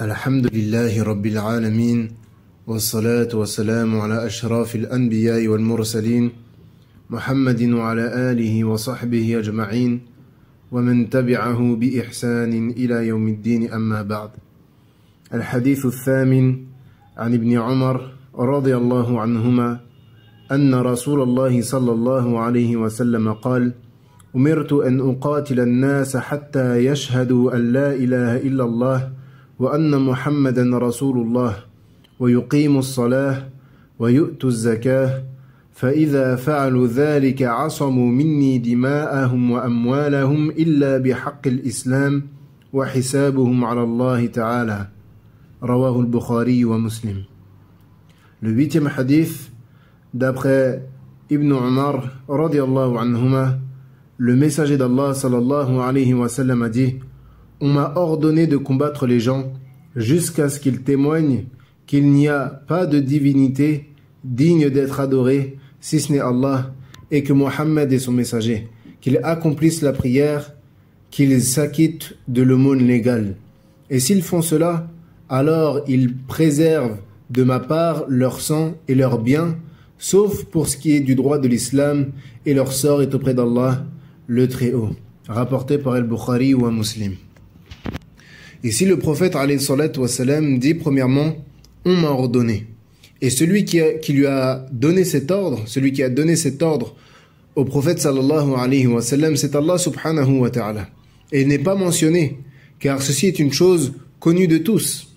الحمد لله رب العالمين والصلاة والسلام على أشرف الأنبياء والمرسلين محمد وعلى آله وصحبه أجمعين ومن تبعه بإحسان إلى يوم الدين أما بعد. الحديث الثامن عن ابن عمر رضي الله عنهما أن رسول الله صلى الله عليه وسلم قال: أمرت أن أقاتل الناس حتى يشهدوا أن لا إله إلا الله وأن محمدا رسول الله ويقيموا الصلاة ويؤتوا الزكاة فإذا فعلوا ذلك عصموا مني دماءهم وأموالهم إلا بحق الإسلام وحسابهم على الله تعالى. رواه البخاري ومسلم. Le huitième hadith, d'après Ibn Umar radiyallahu anhuma, le messager d'Allah sallallahu alayhi wa sallam a dit: on m'a ordonné de combattre les gens jusqu'à ce qu'ils témoignent qu'il n'y a pas de divinité digne d'être adorée si ce n'est Allah et que Mohammed est son messager, qu'ils accomplissent la prière, qu'ils s'acquittent de l'aumône légale. Et s'ils font cela, alors ils préservent de ma part leur sang et leurs biens, sauf pour ce qui est du droit de l'islam, et leur sort est auprès d'Allah, le Très-Haut. Rapporté par Al-Bukhari ou un Muslim. Ici, le prophète alayhi salatu wassalam dit premièrement: on m'a ordonné. Et celui qui lui a donné cet ordre, celui qui a donné cet ordre au prophète sallallahu alayhi wa sallam, c'est Allah subhanahu wa ta'ala. Et il n'est pas mentionné, car ceci est une chose connue de tous.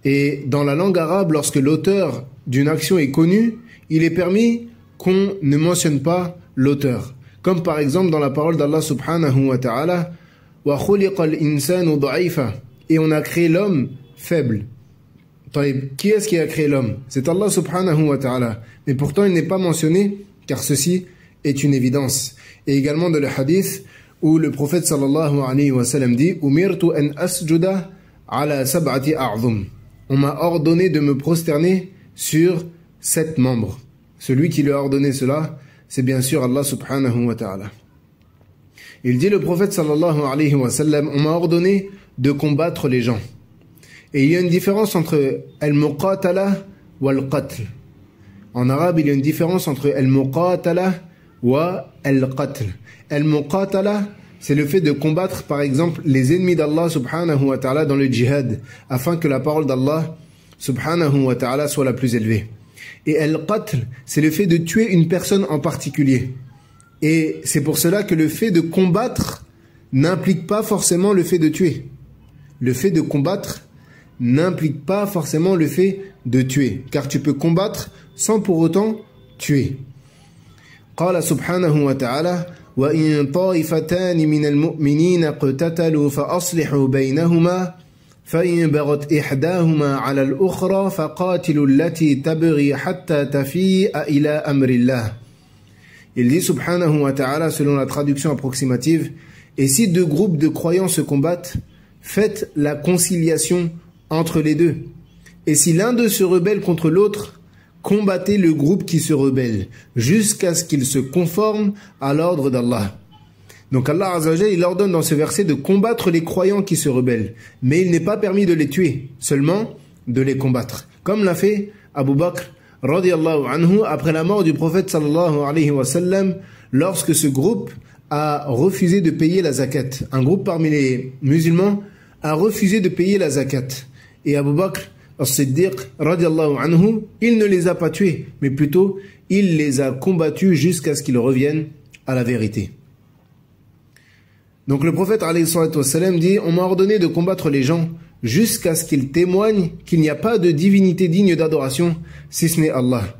Et dans la langue arabe, lorsque l'auteur d'une action est connu, il est permis qu'on ne mentionne pas l'auteur. Comme par exemple dans la parole d'Allah subhanahu wa ta'ala: wa khuliqal insanu da'ifa, et on a créé l'homme faible. Qui est-ce qui a créé l'homme? C'est Allah subhanahu wa ta'ala. Mais pourtant il n'est pas mentionné, car ceci est une évidence. Et également dans le hadith où le prophète sallallahu alayhi wa sallam dit: umirtu an asjuda ala sab'ati a'zum. On m'a ordonné de me prosterner sur 7 membres. Celui qui lui a ordonné cela, c'est bien sûr Allah subhanahu wa ta'ala. Il dit, le prophète sallallahu alayhi wa sallam: on m'a ordonné de combattre les gens. Et il y a une différence entre al-muqatala ou al-qatl. En arabe, il y a une différence entre al-muqatala ou al-qatl. Al-muqatala, c'est le fait de combattre, par exemple, les ennemis d'Allah subhanahu wa ta'ala dans le djihad, afin que la parole d'Allah subhanahu wa ta'ala soit la plus élevée. Et al-qatl, c'est le fait de tuer une personne en particulier. Et c'est pour cela que le fait de combattre n'implique pas forcément le fait de tuer. Le fait de combattre n'implique pas forcément le fait de tuer, car tu peux combattre sans pour autant tuer. قال سبحانه وتعالى: وإن طائفتان من المؤمنين اقتتلوا فأصلحوا بينهما فإن بغت إحداهما على الأخرى فقاتلوا التي تبغي حتى تفيء إلى أمر الله. Il dit subhanahu wa ta'ala, selon la traduction approximative: et si 2 groupes de croyants se combattent, faites la conciliation entre les deux. Et si l'un d'eux se rebelle contre l'autre, combattez le groupe qui se rebelle, jusqu'à ce qu'il se conforme à l'ordre d'Allah. Donc Allah Azza wa Jalla, il ordonne dans ce verset de combattre les croyants qui se rebellent. Mais il n'est pas permis de les tuer, seulement de les combattre. Comme l'a fait Abu Bakr radiyallahu anhu après la mort du prophète sallallahu alayhi wa sallam, lorsque ce groupe a refusé de payer la zakat. Un groupe parmi les musulmans a refusé de payer la zakat. Et Abu Bakr as-Siddiq radiyallahu anhu, il ne les a pas tués, mais plutôt il les a combattus jusqu'à ce qu'ils reviennent à la vérité. Donc le prophète alayhi salatu wassalam dit: on m'a ordonné de combattre les gens jusqu'à ce qu'ils témoignent qu'il n'y a pas de divinité digne d'adoration si ce n'est Allah.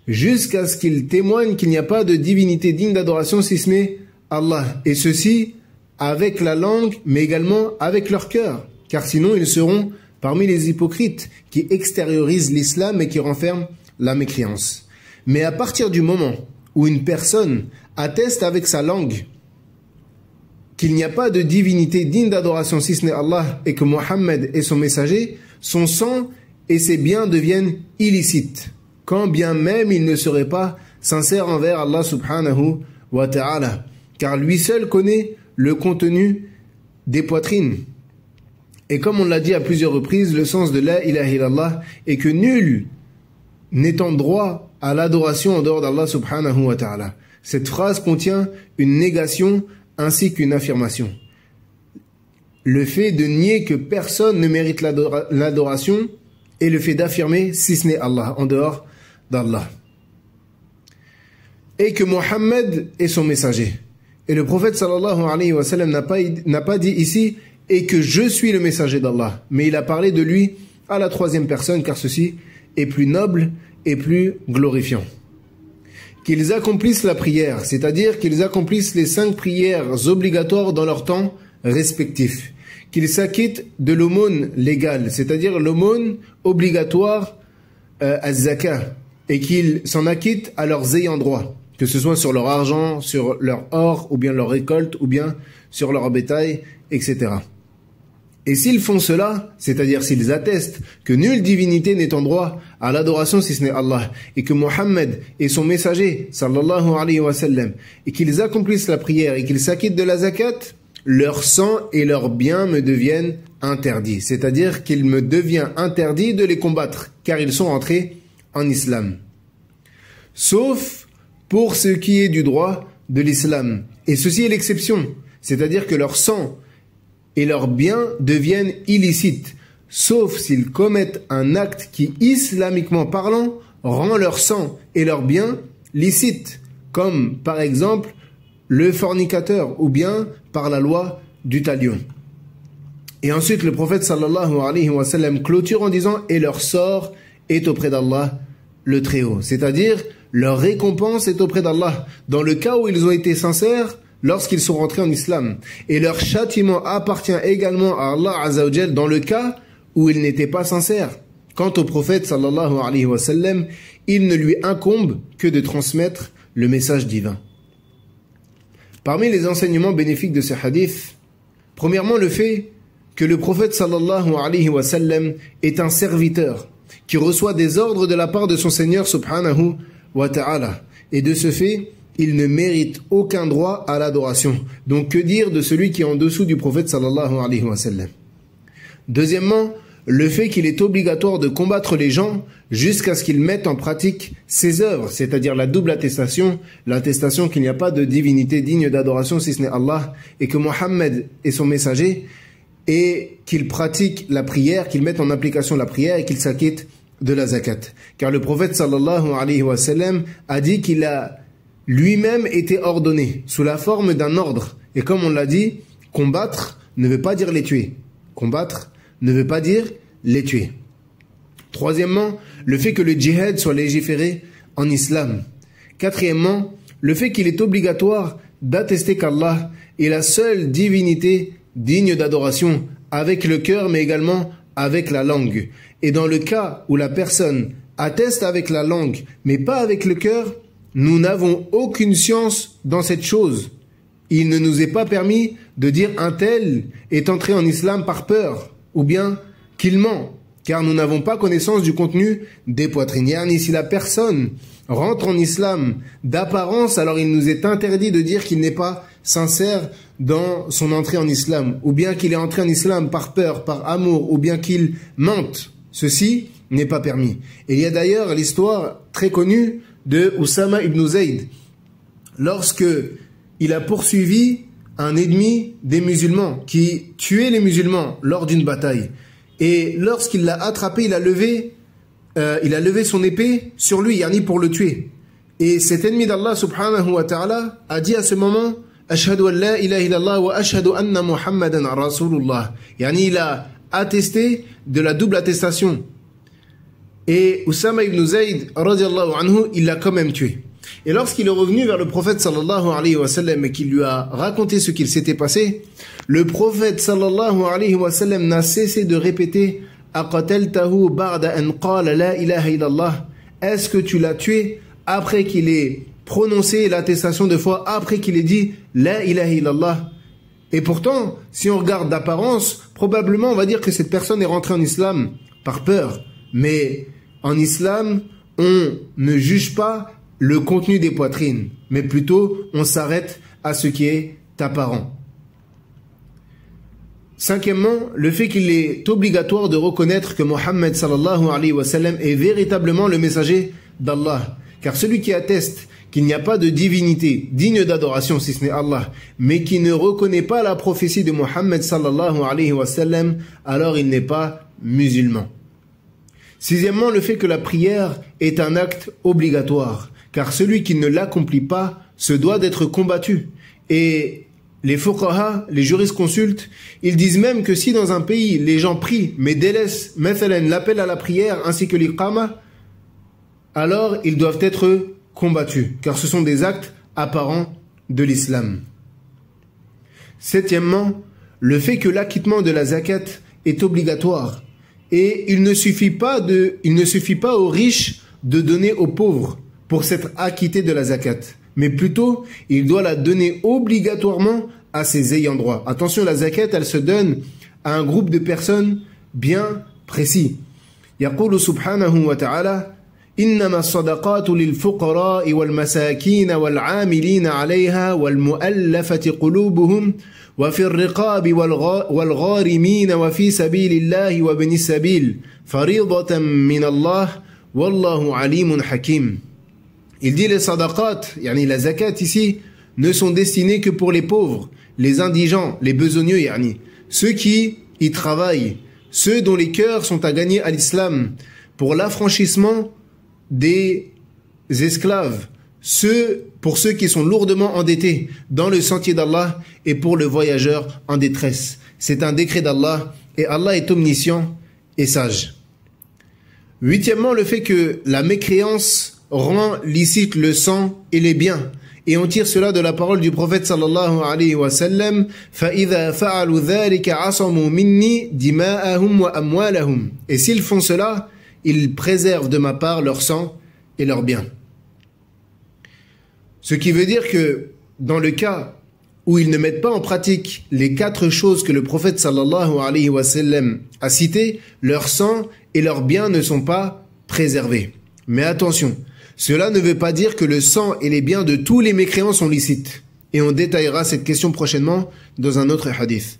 Jusqu'à ce qu'ils témoignent qu'il n'y a pas de divinité digne d'adoration si ce n'est Allah. Et ceci avec la langue, mais également avec leur cœur. Car sinon ils seront parmi les hypocrites qui extériorisent l'islam et qui renferment la mécréance. Mais à partir du moment où une personne atteste avec sa langue qu'il n'y a pas de divinité digne d'adoration si ce n'est Allah et que Mohammed est son messager, son sang et ses biens deviennent illicites, quand bien même il ne serait pas sincère envers Allah subhanahu wa ta'ala, car lui seul connaît le contenu des poitrines. Et comme on l'a dit à plusieurs reprises, le sens de la ilaha illallah est que nul n'est en droit à l'adoration en dehors d'Allah subhanahu wa ta'ala. Cette phrase contient une négation ainsi qu'une affirmation. Le fait de nier que personne ne mérite l'adoration et le fait d'affirmer si ce n'est Allah, en dehors d'Allah. Et que Mohammed est son messager. Et le prophète sallallahu alayhi wa sallam n'a pas dit ici « et que je suis le messager d'Allah », mais il a parlé de lui à la troisième personne, car ceci est plus noble et plus glorifiant. Qu'ils accomplissent la prière, c'est-à-dire qu'ils accomplissent les 5 prières obligatoires dans leur temps respectif. Qu'ils s'acquittent de l'aumône légale, c'est-à-dire l'aumône obligatoire az-zaka, et qu'ils s'en acquittent à leurs ayants droit, que ce soit sur leur argent, sur leur or, ou bien leur récolte, ou bien sur leur bétail, etc. Et s'ils font cela, c'est-à-dire s'ils attestent que nulle divinité n'est en droit à l'adoration si ce n'est Allah, et que Mohammed est son messager, sallallahu alayhi wa sallam, et qu'ils accomplissent la prière et qu'ils s'acquittent de la zakat, leur sang et leurs biens me deviennent interdits. C'est-à-dire qu'il me devient interdit de les combattre, car ils sont entrés en islam. Sauf pour ce qui est du droit de l'islam. Et ceci est l'exception. C'est-à-dire que leur sang et leurs biens deviennent illicites, sauf s'ils commettent un acte qui, islamiquement parlant, rend leur sang et leurs biens licites, comme par exemple le fornicateur, ou bien par la loi du talion. Et ensuite le prophète sallallahu alayhi wa sallam clôture en disant « et leur sort est auprès d'Allah le Très-Haut », c'est-à-dire leur récompense est auprès d'Allah, dans le cas où ils ont été sincères, lorsqu'ils sont rentrés en islam. Et leur châtiment appartient également à Allah Azza wa Jal dans le cas où ils n'étaient pas sincères. Quant au prophète sallallahu alayhi wa sallam, il ne lui incombe que de transmettre le message divin. Parmi les enseignements bénéfiques de ce hadith, premièrement le fait que le prophète sallallahu alayhi wa sallam est un serviteur qui reçoit des ordres de la part de son Seigneur subhanahu wa ta'ala. Et de ce fait, il ne mérite aucun droit à l'adoration. Donc que dire de celui qui est en dessous du prophète sallallahu alayhi wa sallam? Deuxièmement, le fait qu'il est obligatoire de combattre les gens jusqu'à ce qu'ils mettent en pratique ses œuvres, c'est-à-dire la double attestation, l'attestation qu'il n'y a pas de divinité digne d'adoration si ce n'est Allah, et que Mohammed est son messager, et qu'il pratique la prière, qu'il mette en application la prière et qu'il s'acquitte de la zakat. Car le prophète sallallahu alayhi wa sallam a dit qu'il a lui-même été ordonné sous la forme d'un ordre. Et comme on l'a dit, combattre ne veut pas dire les tuer. Combattre ne veut pas dire les tuer. Troisièmement, le fait que le djihad soit légiféré en islam. Quatrièmement, le fait qu'il est obligatoire d'attester qu'Allah est la seule divinité digne d'adoration avec le cœur mais également avec la langue. Et dans le cas où la personne atteste avec la langue mais pas avec le cœur, nous n'avons aucune science dans cette chose. Il ne nous est pas permis de dire un tel est entré en islam par peur, ou bien qu'il ment, car nous n'avons pas connaissance du contenu des poitrinières, ni si la personne rentre en islam d'apparence, alors il nous est interdit de dire qu'il n'est pas sincère dans son entrée en islam, ou bien qu'il est entré en islam par peur, par amour, ou bien qu'il mente. Ceci n'est pas permis. Et il y a d'ailleurs l'histoire très connue de Oussama ibn Zayd, lorsque il a poursuivi un ennemi des musulmans qui tuait les musulmans lors d'une bataille. Et lorsqu'il l'a attrapé, il a levé son épée sur lui, yani pour le tuer. Et cet ennemi d'Allah subhanahu wa ta'ala a dit à ce moment « Ashhadu an la ilaha illallah wa ashhadu anna Muhammadan rasulullah » Yani il a attesté de la double attestation. Et Oussama ibn Zayd, radiallahu anhu, il l'a quand même tué. Et lorsqu'il est revenu vers le prophète sallallahu alayhi wa sallam et qu'il lui a raconté ce qu'il s'était passé, le prophète sallallahu alayhi wa sallam n'a cessé de répéter « Aqataltahu ba'da an qala la ilaha illallah » Est-ce que tu l'as tué après qu'il ait prononcé l'attestation de foi, après qu'il ait dit « La ilaha illallah » Et pourtant, si on regarde d'apparence, probablement on va dire que cette personne est rentrée en islam par peur. Mais en islam, on ne juge pas le contenu des poitrines, mais plutôt on s'arrête à ce qui est apparent. Cinquièmement, le fait qu'il est obligatoire de reconnaître que Mohammed sallallahu alayhi wa sallam est véritablement le messager d'Allah. Car celui qui atteste qu'il n'y a pas de divinité digne d'adoration si ce n'est Allah, mais qui ne reconnaît pas la prophétie de Mohammed sallallahu alayhi wa sallam, alors il n'est pas musulman. Sixièmement, le fait que la prière est un acte obligatoire, car celui qui ne l'accomplit pas se doit d'être combattu. Et les fuqaha, les jurisconsultes, ils disent même que si dans un pays les gens prient mais délaissent l'appel à la prière ainsi que l'iqama, alors ils doivent être combattus, car ce sont des actes apparents de l'islam. Septièmement, le fait que l'acquittement de la zakat est obligatoire, et il ne suffit pas aux riches de donner aux pauvres pour s'être acquittés de la zakat, mais plutôt il doit la donner obligatoirement à ses ayants droit. Attention, la zakat, elle se donne à un groupe de personnes bien précis. Yaqulu subhanahu wa ta'ala: إنما الصدقات للفقراء والمساكين والعاملين عليها والمؤلفة قلوبهم وفي الرقاب والغارمين وفي سبيل الله وابن السبيل فريضة من الله والله عليم حكيم. Il dit les sadaqat, yani la zakat ici, ne sont destinés que pour les pauvres, les indigents, les besogneux, yani ceux qui y travaillent, ceux dont les cœurs sont à gagner à l'islam, pour l'affranchissement des esclaves, pour ceux qui sont lourdement endettés dans le sentier d'Allah et pour le voyageur en détresse. C'est un décret d'Allah et Allah est omniscient et sage. Huitièmement, le fait que la mécréance rend licite le sang et les biens. Et on tire cela de la parole du prophète sallallahu alayhi wa sallam: فَإِذَا فَعَلُوا ذَلِكَ عَصَمُوا مِنِّي دِمَاءَهُمْ وَأَمْوَالَهُمْ. Et s'ils font cela, ils préservent de ma part leur sang et leurs biens. Ce qui veut dire que dans le cas où ils ne mettent pas en pratique les 4 choses que le prophète sallallahu alayhi wa sallam a citées, leur sang et leurs biens ne sont pas préservés. Mais attention, cela ne veut pas dire que le sang et les biens de tous les mécréants sont licites. Et on détaillera cette question prochainement dans un autre hadith.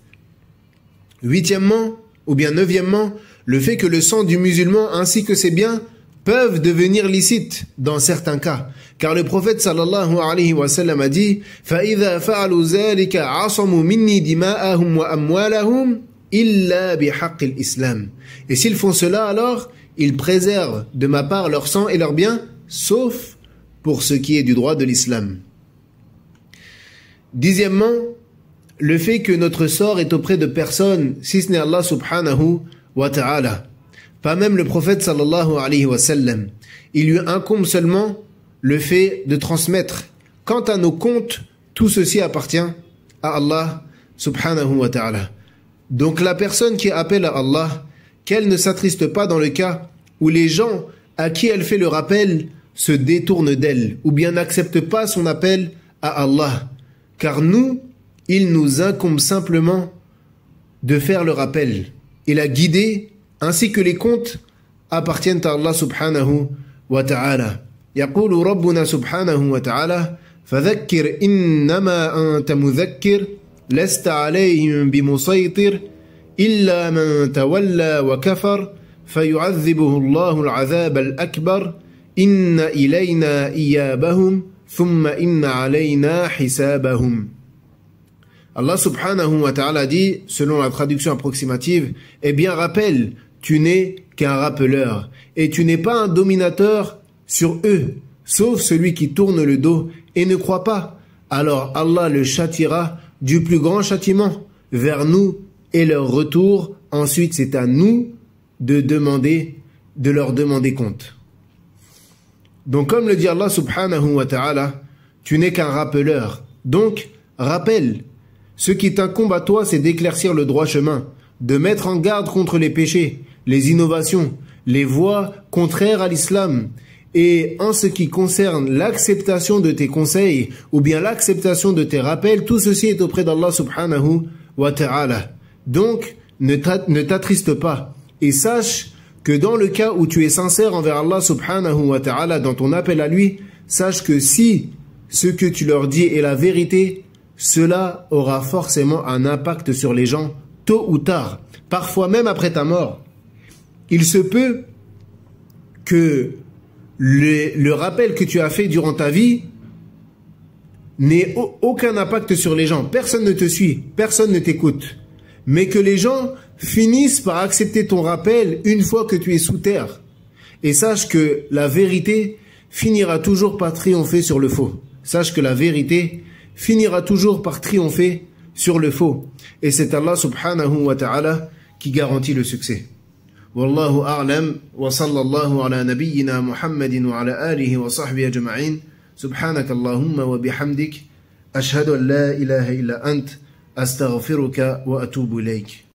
Huitièmement, ou bien neuvièmement, le fait que le sang du musulman ainsi que ses biens peuvent devenir licites dans certains cas. Car le prophète sallallahu alayhi wa sallam a dit: فَإِذَا فَعَلُوا ذَلِكَ عَصَمُوا مِنِّي دِمَاءَهُمْ وَأَمْوَالَهُمْ إِلَّا بِحَقِّ الْإِسْلَامِ. Et s'ils font cela, alors ils préservent de ma part leur sang et leurs biens, sauf pour ce qui est du droit de l'islam. Dixièmement, le fait que notre sort est auprès de personne, si ce n'est Allah subhanahu wa ta'ala. Pas même le prophète sallallahu alayhi wa sallam. Il lui incombe seulement le fait de transmettre. Quant à nos comptes, tout ceci appartient à Allah subhanahu wa ta'ala. Donc la personne qui appelle à Allah, qu'elle ne s'attriste pas dans le cas où les gens à qui elle fait le rappel se détournent d'elle, ou bien n'acceptent pas son appel à Allah. Car nous, il nous incombe simplement de faire le rappel. Et la guider, ainsi que les comptes, appartiennent à Allah subhanahu wa ta'ala. يقول ربنا سبحانه وتعالى: فذكر إنما أنت مذكر لست عليهم بمسيطر إلا من تولى وكفر فيعذبه الله العذاب الأكبر إن إلينا إيابهم ثم إن علينا حسابهم. Allah subhanahu wa ta'ala dit, selon la traduction approximative: eh bien rappelle, tu n'es qu'un rappeleur, et tu n'es pas un dominateur sur eux, sauf celui qui tourne le dos et ne croit pas. Alors Allah le châtiera du plus grand châtiment. Vers nous est leur retour, ensuite c'est à nous de leur demander compte. Donc comme le dit Allah subhanahu wa ta'ala, tu n'es qu'un rappeleur. Donc rappelle. Ce qui t'incombe à toi, c'est d'éclaircir le droit chemin, de mettre en garde contre les péchés, les innovations, les voies contraires à l'islam. Et en ce qui concerne l'acceptation de tes conseils ou bien l'acceptation de tes rappels, tout ceci est auprès d'Allah subhanahu wa ta'ala. Donc, ne t'attriste pas et sache que dans le cas où tu es sincère envers Allah subhanahu wa ta'ala dans ton appel à lui, sache que si ce que tu leur dis est la vérité, cela aura forcément un impact sur les gens, tôt ou tard, parfois même après ta mort, il se peut que le rappel que tu as fait durant ta vie n'ait aucun impact sur les gens. Personne ne te suit, personne ne t'écoute. Mais que les gens finissent par accepter ton rappel une fois que tu es sous terre. Et sache que la vérité finira toujours par triompher sur le faux. Sache que la vérité finira toujours par triompher sur le faux. Et c'est Allah subhanahu wa ta'ala qui garantit le succès. Wallahu a'lam wa sallallahu ala nabiyyina Muhammadin wa ala alihi wa sahbihi ajma'in. Subhanaka Allahumma wa bihamdik. Ashhadu an la ilaha illa ant. Astaghfiruka wa atubu ilayk.